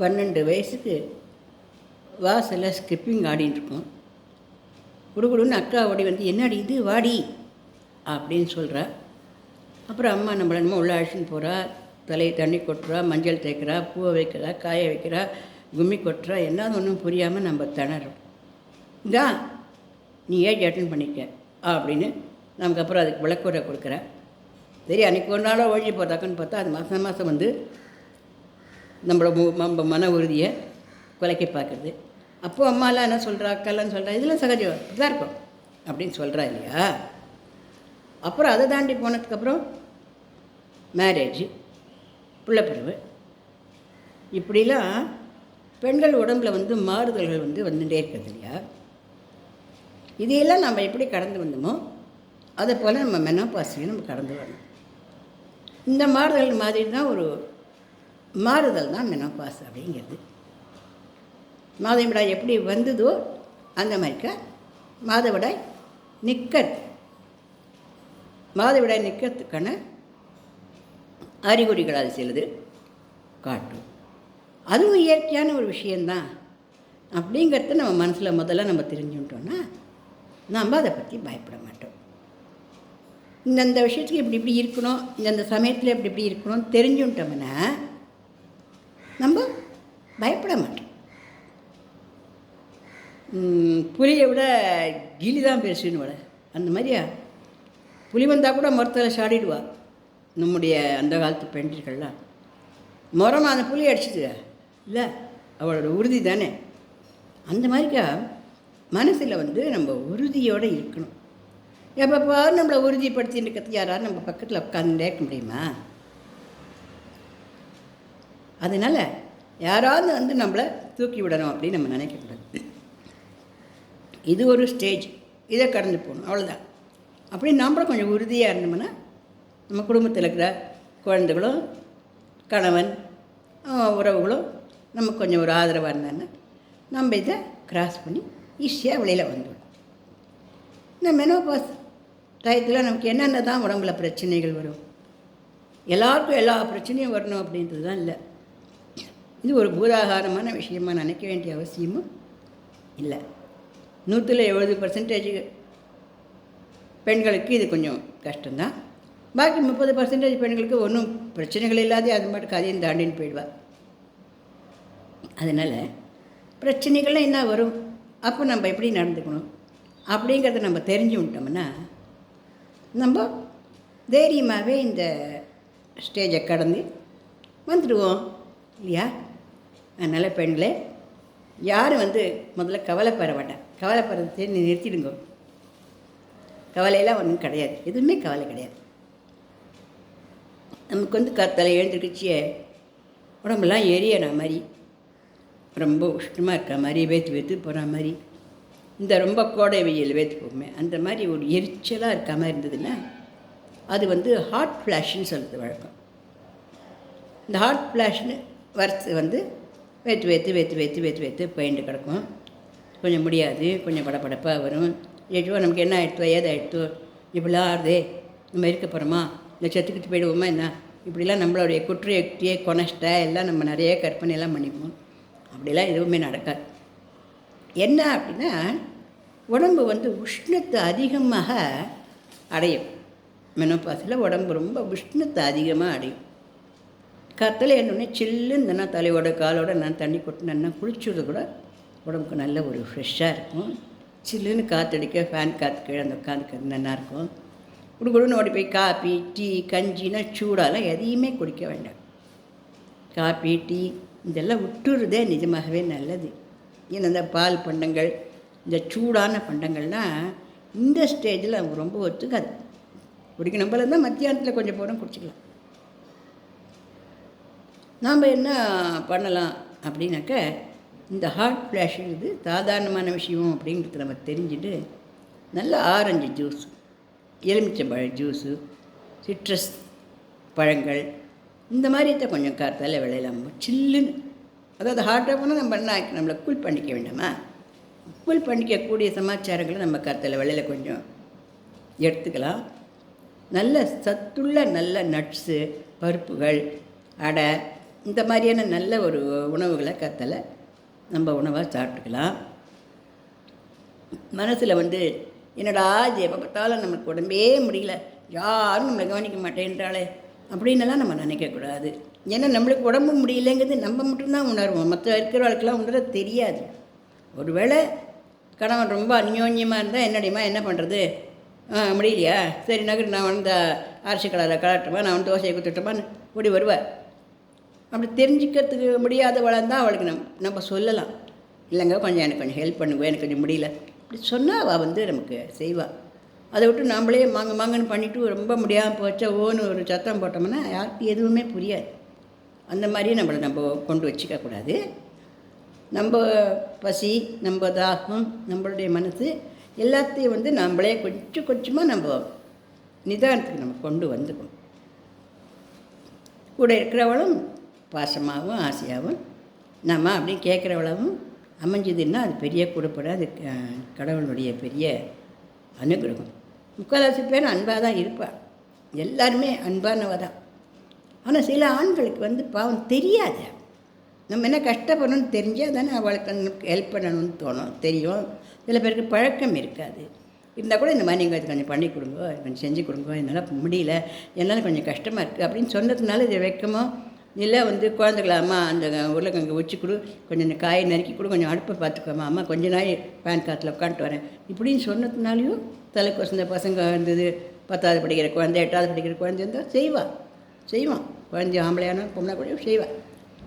12 வயசுக்கு வாசலில் ஸ்கிப்பிங் ஆடின்னு இருக்கோம். குடுகுடுன்னு அக்கா ஓடி வந்து என்னடி இது வாடி அப்படின்னு சொல்கிறா. அப்புறம் அம்மா நம்மளை என்னமோ உள்ள அழைச்சின்னு போகிறா, தலையை தண்ணி கொட்டுறா, மஞ்சள் தேய்க்கிறா, பூவை வைக்கிறா, காய வைக்கிறா, கும்மி கொட்டுறா. என்னாவது ஒன்றும் புரியாமல் நம்ம திணறோம். இதான் நீ ஏஜ் அட்டன் பண்ணிக்க அப்படின்னு நமக்கு அப்புறம் அதுக்கு விளக்குறை கொடுக்குற. சரி, அன்றைக்கி ஒரு நாளாக ஒழிஞ்சு போட்டாக்கன்னு பார்த்தா அது மாதம் மாதம் வந்து நம்ம மன உறுதியை குலைக்க பார்க்குறது. அப்போது அம்மாலாம் என்ன சொல்கிறா, அக்காலாம் சொல்கிறா, இதெல்லாம் சகஜம், இப்படிதான் இருக்கும் அப்படின்னு சொல்கிறா இல்லையா. அப்புறம் அதை தாண்டி போனதுக்கப்புறம் மேரேஜ், பிள்ளைப்பிறவு, இப்படிலாம் பெண்கள் உடம்பில் வந்து மாறுதல்கள் வந்துட்டே இருக்குது இல்லையா. இதையெல்லாம் நம்ம எப்படி கடந்து வந்தோமோ அதை போல் நம்ம மெனோபாஸையும் நம்ம கடந்து வரணும். இந்த மாறுதல் மாதிரி தான் ஒரு மாறுதல் தான் மெனோபாஸ் அப்படிங்கிறது. மாதவிடாய் எப்படி வந்ததோ அந்த மாதிரிக்க மாதவிடாய் மாதவிடாய் நிற்கிறதுக்கான அறிகுறிகள் அது சிலது காட்டும். அதுவும் இயற்கையான ஒரு விஷயந்தான் அப்படிங்கிறத நம்ம மனசில் முதல்ல நம்ம தெரிஞ்சுட்டோன்னா நம்ம அதை பற்றி பயப்பட மாட்டோம். இந்தந்த விஷயத்துக்கு இப்படி இப்படி இருக்கணும், இந்தந்த சமயத்தில் இப்படி இப்படி இருக்கணும் தெரிஞ்சுட்டோம்னா நம்ம பயப்பட மாட்டோம். புலியை விட கிளி தான் பெருசுன்னு விட அந்த மாதிரியா புலி வந்தால் கூட மரத்தில் சாடிடுவா நம்முடைய அந்த காலத்து பெண்கள்லாம். மரமாக அந்த புலி அடிச்சுது இல்லை, அவளோட உறுதி தானே. அந்த மாதிரிக்கா மனசில் நம்ம உறுதியோடு இருக்கணும். எப்பப்போ நம்மளை உறுதிப்படுத்தின்னு இருக்கிறது யாராவது நம்ம பக்கத்தில் உட்காந்து இருக்க முடியுமா? அதனால் யாராவது நம்மளை தூக்கி விடணும் அப்படின்னு நம்ம நினைக்கக்கூடாது. இது ஒரு ஸ்டேஜ், இதை கடந்து போகணும், அவ்வளோதான். அப்படி நம்மளும் கொஞ்சம் உறுதியாக இருந்தோம்னா நம்ம குடும்பத்தில் இருக்கிற குழந்தைகளும் கணவன் உறவுகளும் நமக்கு கொஞ்சம் ஒரு ஆதரவாக இருந்தாங்கன்னா நம்ம இதை கிராஸ் பண்ணி ஈஸியாக வெளியில் வந்துடும். இந்த மெனோபாஸ் டயத்தில் நமக்கு என்னென்ன தான் உடம்புல பிரச்சனைகள் வரும், எல்லாருக்கும் எல்லா பிரச்சனையும் வரணும் அப்படின்றது தான் இல்லை. இது ஒரு பூதாகாரமான விஷயமாக நினைக்க வேண்டிய அவசியமும் இல்லை. 170% பெண்களுக்கு இது கொஞ்சம் கஷ்டம்தான். பாக்கி 30% பெண்களுக்கு ஒன்றும் பிரச்சனைகள் இல்லாத அது மட்டும் கதையும் தாண்டின்னு போயிடுவா. அதனால் பிரச்சனைகள்லாம் என்ன வரும், அப்போ நம்ம எப்படி நடந்துக்கணும் அப்படிங்கிறத நம்ம தெரிஞ்சு விட்டோம்னா நம்ம தைரியமாகவே இந்த ஸ்டேஜை கடந்து வந்துடுவோம் இல்லையா. அதனால் பெண்களே யாரும் முதல்ல கவலைப்பட வேண்டாம். கவலைப்படுறதை நிறுத்திடுங்க. கவலையெல்லாம் ஒன்றும் கிடையாது, எதுவுமே கவலை கிடையாது. நமக்கு கத்தலை எழுந்திருக்கிச்சியே உடம்பெல்லாம் எரியற மாதிரி, ரொம்ப உஷ்ணமாக இருக்கிற மாதிரி, வேத்து போகிற மாதிரி, இந்த ரொம்ப கோடை வெயில் வேத்து போகுமே அந்த மாதிரி ஒரு எரிச்சலாக இருக்க மாதிரி இருந்ததுன்னா அது ஹாட் ஃப்ளாஷ்னு சொல்கிறது வழக்கம். இந்த ஹாட் ஃப்ளாஷ்னு வறுத்து வேத்து போயிட்டு கிடக்கும். கொஞ்சம் முடியாது, கொஞ்சம் படப்படப்பாக வரும். ஏற்றோ நமக்கு என்ன ஆகிடுத்தோ ஏதாகிடுத்தோ இப்படிலாம் ஆறுதே, நம்ம இருக்க போகிறோமா இல்லை செத்துக்கிட்டு போயிடுவோமா என்ன, இப்படிலாம் நம்மளுடைய குற்றயுக்தியை கொனஸ்ட்டை எல்லாம் நம்ம நிறைய கற்பனையெல்லாம் பண்ணிப்போம். அப்படிலாம் எதுவுமே நடக்காது. என்ன அப்படின்னா உடம்பு உஷ்ணத்தை அதிகமாக அடையும். மெனோபாஸில் உடம்பு ரொம்ப உஷ்ணத்தை அதிகமாக அடையும். கத்தலை என்னொன்னே சில்லுன்னு இருந்தேன்னா தலையோட காலோட நான் தண்ணி கொட்டினேன்னா குளிச்சுறது கூட உடம்புக்கு நல்ல ஒரு ஃப்ரெஷ்ஷாக இருக்கும். சில்லுன்னு காற்றடிக்க ஃபேன் காற்று கீழே அந்த உட்காந்துக்கிறது நல்லாயிருக்கும். குடுகுடுன்னு ஓடி போய் காப்பி டீ கஞ்சினா சூடாலாம் எதையுமே குடிக்க வேண்டாம். காப்பி டீ இதெல்லாம் விட்டுறதே நிஜமாகவே நல்லது. ஏன்னா இந்த பால் பண்டங்கள், இந்த சூடான பண்டங்கள்லாம் இந்த ஸ்டேஜில் அவங்க ரொம்ப ஒத்துக்காது. குடிக்கணும் போல இருந்தால் மத்தியானத்தில் கொஞ்சம் போகிறோம் குடிச்சிக்கலாம். நாம் என்ன பண்ணலாம் அப்படின்னாக்க இந்த ஹாட் ஃப்ளாஷ் இது சாதாரணமான விஷயம் அப்படிங்கிறது நம்ம தெரிஞ்சுட்டு நல்ல ஆரஞ்சு ஜூஸ், எலுமிச்சம்பழ ஜூஸு, சிட்ரஸ் பழங்கள் இந்த மாதிரித்த கொஞ்சம் காற்றால் விளையலாம் சில்லுன்னு. அதாவது ஹாட்டாக போனால் நம்ம என்ன நம்மளை கூல் பண்ணிக்க வேண்டாமா, கூல் பண்ணிக்கக்கூடிய சமாச்சாரங்களை நம்ம காற்றால் விளையில கொஞ்சம் எடுத்துக்கலாம். நல்ல சத்துள்ள நல்ல நட்ஸு, பருப்புகள், அடை, இந்த மாதிரியான நல்ல ஒரு உணவுகளை கத்தலை நம்ம உணவாக சாப்பிட்டுக்கலாம். மனசில் என்னடா இது எப்போ பார்த்தாலும் நம்மளுக்கு உடம்பே முடியல, யாரும் நம்மளை கவனிக்க மாட்டேன்றாலே அப்படின்னலாம் நம்ம நினைக்கக்கூடாது. ஏன்னா நம்மளுக்கு உடம்பு முடியலைங்கிறது நம்ம மட்டும்தான் உணர்வோம், மற்ற இருக்கிறவர்களுக்கெல்லாம் உணர தெரியாது. ஒருவேளை கணவன் ரொம்ப அந்யோன்யமாக இருந்தால் என்னடியம்மா என்ன பண்ணுறது, முடியலையா, சரி நகர் நான் அரிசி கலரில் கலட்டுமா, நான் தோசையை குத்துட்டோமான்னு ஓடி வருவாள். அப்படி தெரிஞ்சுக்கிறதுக்கு முடியாதவளாக அவளுக்கு நம்ம சொல்லலாம், இல்லைங்க கொஞ்சம் எனக்கு கொஞ்சம் ஹெல்ப் பண்ணுங்க, எனக்கு கொஞ்சம் முடியல அப்படி சொன்னால் அவள் நமக்கு செய்வாள். அதை விட்டு நம்மளே மாங்கன்னு பண்ணிவிட்டு ரொம்ப முடியாமல் போச்சா ஓன்னு ஒரு சத்தம் போட்டோம்னா யாருக்கு எதுவுமே புரியாது. அந்த மாதிரியே நம்ம கொண்டு வச்சுக்கக்கூடாது. நம்ம பசி, நம்ம தாகம், நம்மளுடைய மனசு எல்லாத்தையும் நம்மளே கொஞ்சம் கொஞ்சமாக நம்ம நிதானத்துக்கு நம்ம கொண்டு வந்துக்கணும். கூட இருக்கிறவளும் பாசமாகவும் ஆசையாகவும் நம்ம அப்படி கேட்குறவளவும் அமைஞ்சதுன்னா அது பெரிய கொடுப்பட, அது கடவுளுடைய பெரிய அனுகிரகம். முக்கால்வாசி பேர் அன்பாக தான் இருப்பாள், எல்லாருமே அன்பானவ தான். ஆனால் சில ஆண்களுக்கு பாவம் தெரியாது, நம்ம என்ன கஷ்டப்படணும்னு தெரிஞ்சால் தானே அவளுக்கு ஹெல்ப் பண்ணணும்னு தோணும், தெரியும். சில பேருக்கு பழக்கம் இருக்காது, இருந்தால் கூட இந்த மாதிரி நீங்கள் இது கொஞ்சம் பண்ணி கொடுங்க, கொஞ்சம் செஞ்சு கொடுங்க, என்னால் முடியல, என்னால் கொஞ்சம் கஷ்டமாக இருக்குது அப்படின்னு சொன்னதுனால இதை வைக்கமோ இல்லை குழந்தைகள அம்மா அந்த உருளைக்கிழங்கு வச்சு கொடு, கொஞ்சம் இந்த காயை நறுக்கி கொடு, கொஞ்சம் அடுப்பை பார்த்துக்கோமா, அம்மா கொஞ்ச நாள் பேன் காற்றுல உட்காந்துட்டு வரேன் இப்படின்னு சொன்னதுனாலையும் தலைக்கு வசந்த பசங்க இருந்தது, 10வது படிக்கிற குழந்தை, 8வது படிக்கிற குழந்தை இருந்தால் செய்வான். குழந்தை ஆம்பளையான பொண்ணாக கூட செய்வாள்.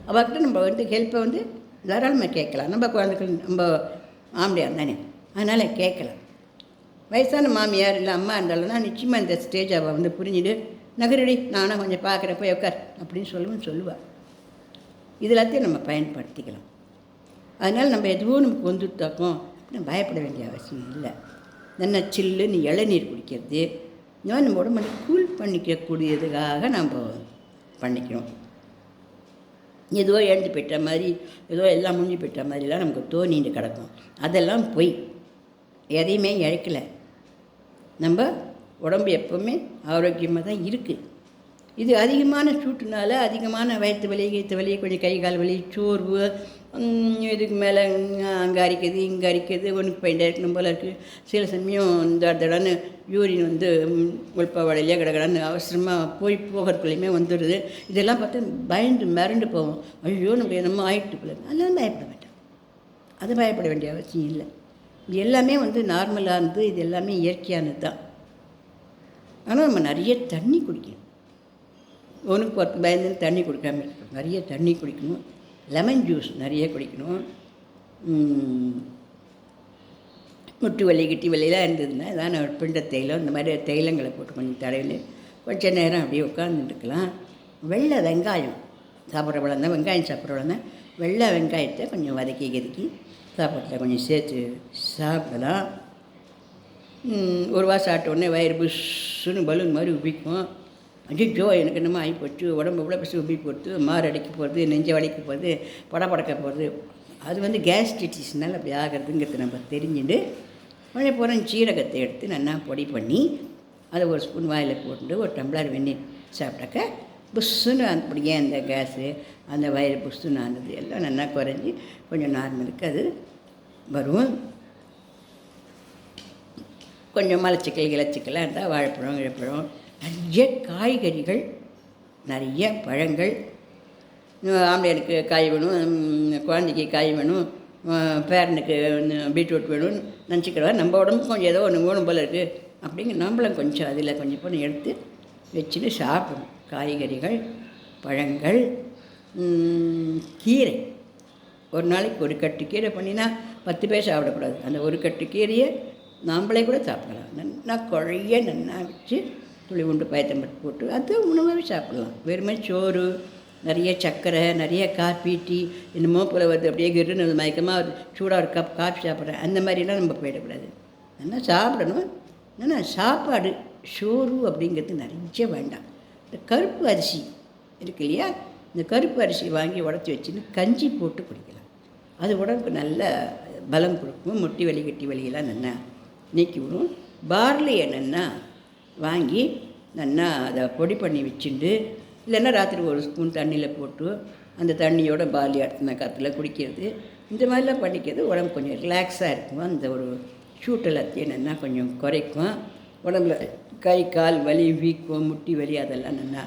அவர்கிட்ட நம்ம ஹெல்ப்பை தாராளமாக கேட்கலாம். நம்ம குழந்தைகள் நம்ம ஆம்பளையாக தானே, அதனால் கேட்கலாம். வயசான மாமியார் இல்லை அம்மா இருந்தாலும்னா நிச்சயமாக இந்த ஸ்டேஜ் அவள் புரிஞ்சுட்டு நகரடி நானும் கொஞ்சம் பார்க்குறப்ப உட்கார் அப்படின்னு சொல்லுவாள். இது எல்லாத்தையும் நம்ம பயன்படுத்திக்கலாம். அதனால் நம்ம எதுவும் நமக்கு வந்துட்டாக்கும் அப்படின்னு பயப்பட வேண்டிய அவசியம் இல்லை. நல்லா சில்லுன்னு இளநீர் குடிக்கிறது, நம்ம உடம்பு கூல் பண்ணிக்கக்கூடியதுக்காக நம்ம பண்ணிக்கிறோம். ஏதோ எழுந்து போயிட்ட மாதிரி, ஏதோ எல்லாம் முடிஞ்சு போயிட்ட மாதிரிலாம் நமக்கு தோணிட்டு கிடக்கும். அதெல்லாம் போய் எதையுமே இழைக்கலை. நம்ம உடம்பு எப்போவுமே ஆரோக்கியமாக தான் இருக்குது. இது அதிகமான சூட்டுனால அதிகமான வயிற்று வலி, கீத்து வலி, கொஞ்சம் கை கால் வலி, சோர்வு, இதுக்கு மேலே அங்கே அரிக்குது இங்கே அரிக்குது, ஒன்றுக்கு போயிட்டே இருக்கணும் போல் இருக்குது. சில சமயம் இந்த தடன்னு யூரின் உள்பா வழியாக கிடக்கடான்னு அவசரமாக போகிறதுக்குள்ளேயுமே வந்துடுது. இதெல்லாம் பார்த்து பயந்து மிரண்டு போவோம், ஐயோ நமக்கு என்னமோ ஆகிட்டு போல. அதெல்லாம் பயப்பட வேண்டாம், அது பயப்பட வேண்டிய அவசியம் இல்லை. இது எல்லாமே நார்மலானது, இது எல்லாமே இயற்கையானது தான். ஆனால் நம்ம நிறைய தண்ணி குடிக்கணும். ஒன்றுக்கு போகிறதுக்கு பயந்து தண்ணி குடிக்காமல் இருக்கணும், நிறைய தண்ணி குடிக்கணும். லெமன் ஜூஸ் நிறைய குடிக்கணும். முட்டு வலி கிட்டி வலியெலாம் இருந்ததுன்னா ஏதாவது பிண்ட தைலம் இந்த மாதிரி தைலங்களை போட்டு கொஞ்சம் தடவில கொஞ்சம் நேரம் அப்படியே உட்காந்துட்டுருக்கலாம். வெள்ளை வெங்காயம் சாப்பிட்றவளம் தான், வெங்காயம் சாப்பிட்றவளம் தான், வெள்ளை வெங்காயத்தை கொஞ்சம் வதக்கி சாப்பாட்டில் கொஞ்சம் சேர்த்து சாப்பிடலாம். ஒரு வாரம் சாப்பிட்ட உடனே வயிறு புஷ்ஷுன்னு பலூன் மாதிரி உபிக்கும். அஜிஜோ எனக்கு என்னமோ ஆகி போச்சு, உடம்பு இவ்வளோ பசி உப்பி போட்டு, மாறு அடிக்க போகிறது, நெஞ்ச வலிக்க போகிறது, படக்க போகிறது, அது கேஸ்ட்ரிட்டிஸ்னால் அப்படி ஆகிறதுங்கிறது நம்ம தெரிஞ்சுட்டு கொஞ்சம் போகிறோம். சீரகத்தை எடுத்து நல்லா பொடி பண்ணி அதை ஒரு ஸ்பூன் வாயில் போட்டு ஒரு டம்ளர் வெந்நீர் சாப்பிட்டாக்க புஷ்ஷுன்னு அப்படியே அந்த கேஸு அந்த வயிறு புஷ்ஷுன்னு ஆனது எல்லாம் நல்லா குறைஞ்சி கொஞ்சம் நார்மலுக்கு அது வரும். கொஞ்சம் மலச்சிக்கல் இலச்சிக்கலாக இருந்தால் வாழைப்பழம் இழப்பழம், நிறைய காய்கறிகள், நிறைய பழங்கள். ஆம்பளையனுக்கு காய் வேணும், குழந்தைக்கு காய் வேணும், பேரனுக்கு பீட்ரூட் வேணும்னு நினச்சிக்கிறவா நம்ம உடம்புக்கு கொஞ்சம் ஏதோ ஒன்று வேணும் போல் இருக்குது அப்படிங்க நம்மளும் கொஞ்சம் அதில் கொஞ்சம் பொண்ணு எடுத்து வச்சுட்டு சாப்பிடணும். காய்கறிகள், பழங்கள், கீரை. ஒரு நாளைக்கு ஒரு கட்டு கீரை பண்ணினா 10 பேர் சாப்பிடக்கூடாது. அந்த ஒரு கட்டு கீரையை நாம்ளே கூட சாப்பிடலாம். நல்லா குழைய நல்லா வச்சு துளி உண்டு பயத்தம்பட்டு போட்டு அது உணவாகவே சாப்பிடலாம். வெறுமே சோறு, நிறைய சர்க்கரை, நிறைய காப்பி, டீ என்னமோ போல் வருது அப்படியே கிருன்னு மயக்கமாக சூடாக ஒரு கப் காஃபி சாப்பிட்றேன் அந்த மாதிரிலாம் நம்ம போயிடக்கூடாது. நல்லா சாப்பிடணும். ஏன்னா சாப்பாடு சோறு அப்படிங்கிறது நிறைய வேண்டாம். இந்த கருப்பு அரிசி இருக்கு இல்லையா, இந்த கருப்பு அரிசி வாங்கி உடச்சி வச்சுன்னு கஞ்சி போட்டு குடிக்கலாம். அது உடம்புக்கு நல்ல பலம் கொடுக்கும். முட்டி வலி கட்டி வலியெல்லாம் நல்லா நீக்கி விடும். பார்லி என்னென்னா வாங்கி நல்லா அதை பொடி பண்ணி வச்சுட்டு, இல்லைன்னா ராத்திரி ஒரு ஸ்பூன் தண்ணியில் போட்டு அந்த தண்ணியோட பாலி அடுத்த காற்றுல குடிக்கிறது, இந்த மாதிரிலாம் பண்ணிக்கிறது உடம்பு கொஞ்சம் ரிலாக்ஸாக இருக்கும். அந்த ஒரு சூட் எல்லாத்தையும் நல்லா கொஞ்சம் குறைக்கும். உடம்புல கை கால் வலி, வீக்கம், முட்டி வலி அதெல்லாம் நல்லா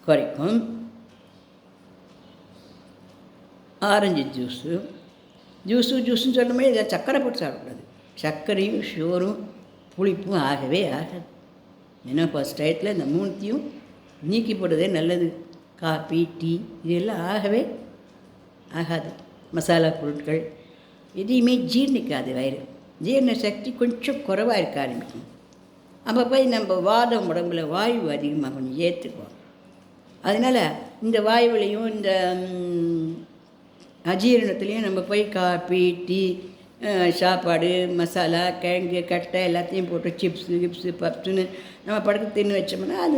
குறைக்கும். ஆரஞ்சு ஜூஸுன்னு சொன்னோமே இதில் சர்க்கரை போட்டு சாப்பிடக்கூடாது. சர்க்கரையும் சுகரும் புளிப்பும் ஆகவே ஆகாது. ஏன்னா ஃபஸ்ட் டயத்தில் இந்த மூணுத்தையும் நீக்கி போடுறதே நல்லது. காப்பி, டீ இதெல்லாம் ஆகவே ஆகாது. மசாலா பொருட்கள் எதையுமே ஜீர்ணிக்காது. வயிறு ஜீரண சக்தி கொஞ்சம் குறைவாக இருக்க ஆரம்பிக்கும். அப்போ போய் நம்ம வாதம் உடம்புல வாயு அதிகமாக கொஞ்சம் ஏற்றுக்குவோம். அதனால் இந்த வாயுவிலையும் இந்த அஜீரணத்துலேயும் நம்ம போய் காப்பி, டீ, சாப்பாடு, மசாலா, கிழங்கு, கட்டை எல்லாத்தையும் போட்டு சிப்ஸு பப்ஸுன்னு நம்ம படுக்க தின்னு வச்சோம்னா அது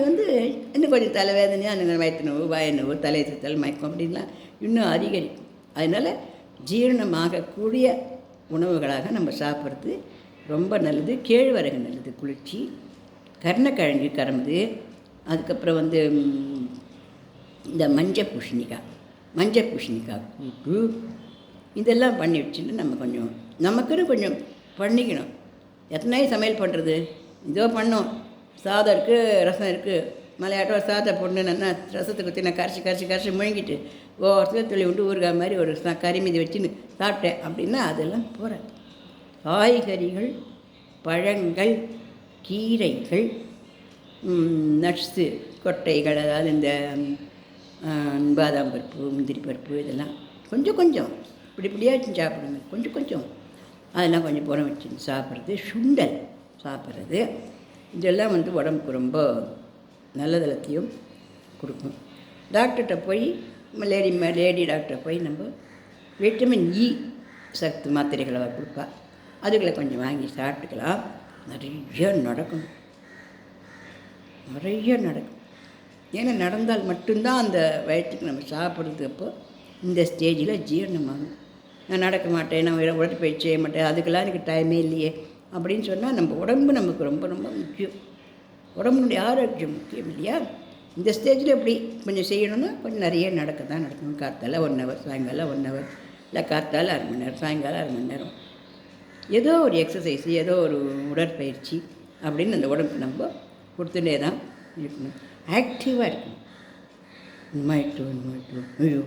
இன்னும் கொஞ்சம் தலைவேதனையாக அந்த வயிற்று நோவு, வாய நோவு, தலை சுத்தல், மயக்கம் அப்படின்லாம் இன்னும் அதிகரிக்கும். அதனால் ஜீரணமாகக்கூடிய உணவுகளாக நம்ம சாப்பிட்றது ரொம்ப நல்லது. கேழ்வரகு நல்லது, குளிர்ச்சி. கருணக்கிழங்கு கறந்து, அதுக்கப்புறம் இந்த மஞ்சள் பூசணிக்காய் கூட்டு இதெல்லாம் பண்ணி வச்சுட்டு நம்ம கொஞ்சம் நமக்குன்னு கொஞ்சம் பண்ணிக்கணும். எத்தனை சமையல் பண்ணுறது? இதோ பண்ணோம், சாதம் இருக்குது, ரசம் இருக்குது, மலையாட்டம் சாதத்தை பொண்ணு நல்லா ரசத்தை குத்தி நான் கரைச்சி முழுங்கிட்டு ஒருத்தர் துளி விட்டு ஊறுகாய் மாதிரி ஒரு கறி மீதி வச்சுன்னு சாப்பிட்டேன் அப்படின்னா அதெல்லாம் போகிறேன். காய்கறிகள், பழங்கள், கீரைகள், நட்ஸு, கொட்டைகள், அதாவது இந்த பாதாம் பருப்பு, முந்திரி பருப்பு இதெல்லாம் கொஞ்சம் இப்படியாச்சும் சாப்பிடுங்க. கொஞ்சம் அதெல்லாம் கொஞ்சம் புறம் வச்சு சாப்பிட்றது. சுண்டல் சாப்பிட்றது இதெல்லாம் உடம்புக்கு ரொம்ப நல்லதெல்லாத்தையும் கொடுக்கும். டாக்டர்கிட்ட போய் லேடி டாக்டரை போய் நம்ம விட்டமின் இ சத்து மாத்திரைகளை கொடுப்பா, அதுகளை கொஞ்சம் வாங்கி சாப்பிட்டுக்கலாம். நிறைய நடக்கும். ஏன்னா நடந்தால் மட்டும்தான் அந்த வயிற்றுக்கு நம்ம சாப்பிட்றது அப்போ இந்த ஸ்டேஜில் ஜீரணமாகும். நான் நடக்க மாட்டேன், நான் உடற்பயிற்சி செய்ய மாட்டேன், அதுக்கெல்லாம் எனக்கு டைமே இல்லையே அப்படின்னு சொன்னால் நம்ம உடம்பு நமக்கு ரொம்ப ரொம்ப முக்கியம். உடம்புனுடைய ஆரோக்கியம் முக்கியம் இல்லையா? இந்த ஸ்டேஜில் எப்படி கொஞ்சம் செய்யணும்னா கொஞ்சம் நிறைய நடக்கணும். காத்தால 1 ஹவர், சாயங்காலம் 1 ஹவர், இல்லை காத்தால 1/2 மணி நேரம், சாயங்காலம் 1/2 மணி நேரம், ஏதோ ஒரு எக்ஸசைஸ், ஏதோ ஒரு உடற்பயிற்சி அப்படின்னு அந்த உடம்புக்கு நம்ம கொடுத்துட்டே தான் இருக்கணும். ஆக்டிவாக இருக்கணும். ஐயோ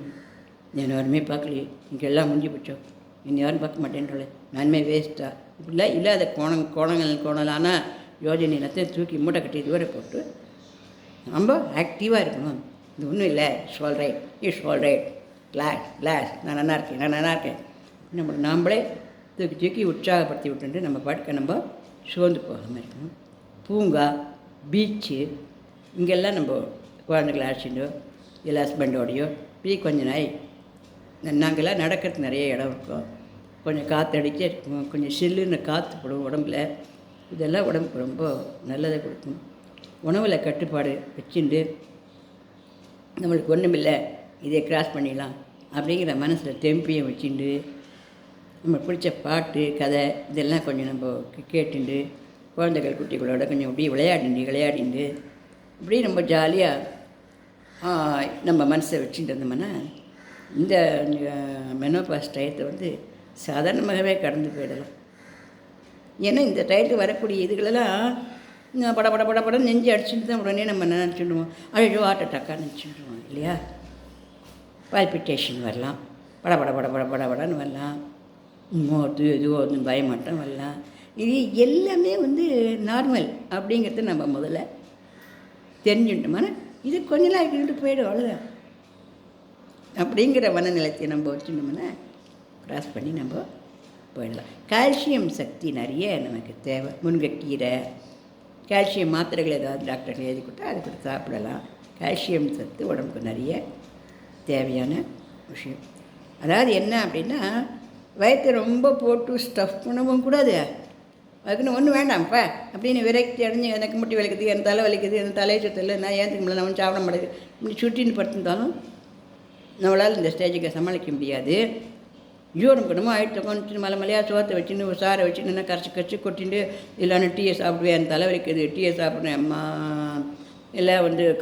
நான் யாருமே பார்க்கலையே, இங்கே எல்லாம் முடிஞ்சு போச்சோம், இன்னும் யாரும் பார்க்க மாட்டேன்றோம், நானுமே வேஸ்ட்டாக இப்படிலாம் இல்லாத கோணலான யோஜனை எல்லாத்தையும் தூக்கி மூட்டை கட்டி தூர போட்டு நம்ம ஆக்டிவாக இருக்கணும். இது ஒன்றும் இல்லை, இட்ஸ் ஆல் ரைட், கிளாஸ் நான் நல்லா இருக்கேன் நாம்ளே தூக்கி உற்சாகப்படுத்தி விட்டுட்டு நம்ம பாட்டுக்க நம்ம சோர்ந்து போகாமல் இருக்கணும். பூங்கா, பீச்சு இங்கெல்லாம் நம்ம குழந்தைகளை அழைச்சிட்டோ இல்லை ஹஸ்பண்டோடையோ இப்படி கொஞ்சம் நாங்கள்லாம் நடக்கிறதுக்கு நிறைய இடம் இருக்கும். கொஞ்சம் காற்றடிச்சே இருக்கும், கொஞ்சம் சில்லுன்னு காற்று போடும் உடம்புல. இதெல்லாம் உடம்புக்கு ரொம்ப நல்லதை கொடுக்கும். உணவில் கட்டுப்பாடு வச்சுட்டு நம்மளுக்கு ஒன்றுமில்லை, இதை கிராஸ் பண்ணிடலாம் அப்படிங்கிற மனசில் தெம்பியை வச்சுட்டு நம்மளுக்கு பிடிச்ச பாட்டு, கதை இதெல்லாம் கொஞ்சம் நம்ம கேட்டுண்டு குழந்தைகள் குட்டிகளோட கொஞ்சம் இப்படி விளையாடிண்டு இப்படி ரொம்ப ஜாலியாக நம்ம மனசை வச்சுட்டு இருந்தோம்னா இந்த மெனோபாஸ் டயத்தை சாதாரணமாகவே கடந்து போயிடலாம். ஏன்னா இந்த டயத்துக்கு வரக்கூடிய இதுகளெல்லாம் பட நெஞ்சு அடிச்சுட்டு தான் உடனே நம்ம நினச்சிடுவோம், அழகோ ஹார்ட் அட்டாக்காக நினச்சிடுவோம் இல்லையா? பால்பிட்டேஷன் வரலாம், படன்னு வரலாம், எதுவோ பயமாட்டம் வரலாம். இது எல்லாமே நார்மல் அப்படிங்கிறத நம்ம முதல்ல தெரிஞ்சுட்டோம்னா இது கொஞ்ச நாள் ஆகிட்டு போயிடும், அவ்வளோதான். அப்படிங்கிற மனநிலையத்தை நம்ம வச்சுட்டோம்னா கிராஸ் பண்ணி நம்ம போயிடலாம். கால்சியம் சக்தி நிறைய நமக்கு தேவை. முருங்கைக்கீரை, கால்சியம் மாத்திரைகள் ஏதாவது டாக்டர்கள் எழுதி கொடுத்தா அதை கொடுத்து சாப்பிடலாம். கால்சியம் சத்து உடம்புக்கு நிறைய தேவையான விஷயம். அதாவது என்ன அப்படின்னா, வயிற்று ரொம்ப போட்டு ஸ்டஃப் பண்ணவும் கூடாது. அதுக்குன்னு ஒன்றும் வேண்டாம்ப்பா அப்படின்னு விரக்தி அடைஞ்சு எனக்கு முட்டி வலிக்குது, என் தலை வலிக்குது, என் தலையை சுத்தல, நான் ஏற்றுக்க முடியல, நான் சாப்பிட மாட்டேது இப்படி சுட்டின்னு படுத்திருந்தாலும் நம்மளால் இந்த ஸ்டேஜுக்கு சமாளிக்க முடியாது. நமக்கு என்னமோ ஆயிடுச்சு கொஞ்சம் மலையாக சோத்தை வச்சுன்னு ஒரு சாரை வச்சுன்னு கரைச்சி கொட்டிட்டு இல்லைன்னு டீயை சாப்பிடுவேன், என் தலை வலிக்குது, டீயை சாப்பிட்றேன் அம்மா, இல்லை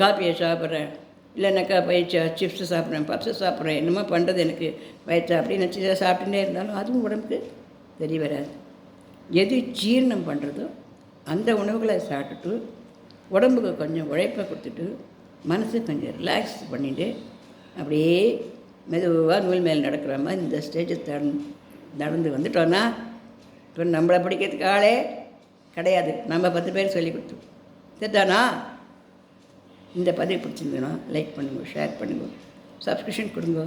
காப்பியை சாப்பிட்றேன் இல்லைனாக்கா போய் சிப்ஸு சாப்பிட்றேன், பப்ஸு சாப்பிட்றேன், என்னமோ பண்ணுறது எனக்கு வயிற்று அப்படின்னு நினச்சி சாப்பிட்டுட்டே இருந்தாலும் அதுவும் உடம்புக்கு சரி வராது. எது ஜீரணம் பண்ணுறதோ அந்த உணவுகளை சாப்பிட்டுட்டு உடம்புக்கு கொஞ்சம் உழைப்பை கொடுத்துட்டு மனசுக்கு கொஞ்சம் ரிலாக்ஸ் பண்ணிவிட்டு அப்படியே மெதுவாக நூல் மேல் நடக்கிற மாதிரி இந்த ஸ்டேஜை நடந்து வந்துட்டோன்னா இப்போ நம்மளை படிக்கிறதுக்கு ஆளே கிடையாது. நம்ம 10 பேர் சொல்லி கொடுத்தோம். சரிதானா? இந்த பதிவு பிடிச்சிருந்தோன்னா லைக் பண்ணுங்க, ஷேர் பண்ணுங்க, சப்ஸ்கிரிப்ஷன் கொடுங்க.